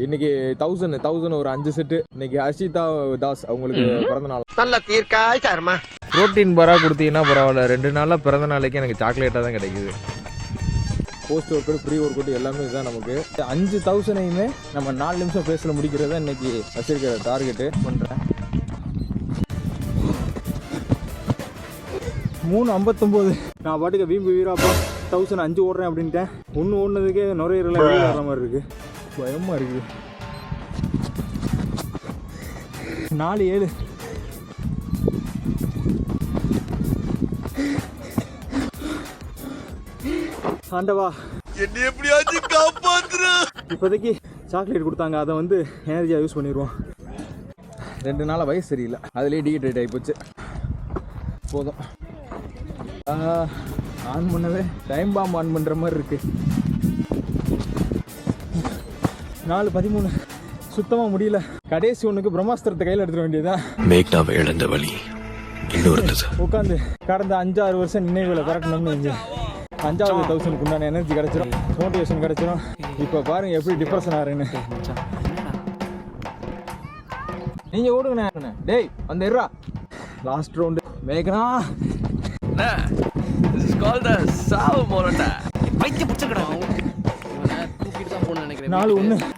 இன்னைக்கு 1000 ஒரு 5 செட்டு. இன்னைக்கு ஹர்ஷிதா தாஸ் அவங்களுக்கு பிறந்த நாள். நல்ல தீர்க்காய் சார்மா. புரோட்டீன் பாரா கொடுத்தீங்கன்னா பரவாயில்ல, 2 நாளாக பிறந்த நாளைக்கு எனக்கு சாக்லேட்டாக தான் கிடைக்குது. Post workout, pre workout எல்லாமே இதுதான் நமக்கு. 5000ஐயுமே நம்ம 4 நிமிஷம் ஃபேஸில் முடிக்கிறது தான் இன்னைக்கு வச்சிருக்கிற டார்கெட்டு. பண்ணுறேன் 3:59. நான் பாட்டுக்கு வீம்பு வீராப்பா 1005 ஓடுறேன் அப்படின்ட்டேன். ஒன்று ஓடுனதுக்கே நுரையீரல வர மாதிரி இருக்குது, பயமாக இருக்குது. 4:07. ஆண்டவா என்ன எப்படியாச்சும் காப்பாத்துற. இப்போதைக்கு சாக்லேட் கொடுத்தாங்க, அதை வந்து எனர்ஜியாக யூஸ் பண்ணிடுவோம். 2 நாளாக வயசு சரியில்லை, அதுலேயே டீஹைட்ரேட் ஆகி போச்சு. போதும். ஆன் பண்ணவே டைம் பாம் ஆன் பண்ணுற மாதிரி இருக்குது. 4:13. சுத்தமாக முடியல. கடைசி ஒன்றுக்கு பிரம்மாஸ்திரத்தை கையில் எடுத்துட வேண்டியதான். மேக்னாவை இழந்த வழி இன்னொரு உட்காந்து கடந்த 5-6 வருஷம் நினைவுகளை கரெக்டணும்னு வந்து 5வது 1000க்கு உண்டான எனர்ஜி கிடச்சிரும், மோட்டிவேஷன் கிடச்சிரும். இப்போ பாருங்க எப்படி டிப்ரெஷன் ஆகுறேன்னு. நீங்கள் ஓடுங்கண்ணே. டேய் வந்து இருறா. லாஸ்ட் ரவுண்டு மேகனா. This is called the சாவு மோரட்டா. வைத்திய பிடிச்சிருக்கடா. தூக்கிட்டு தான் போகணும்னு நினைக்கிறேன். 4:01.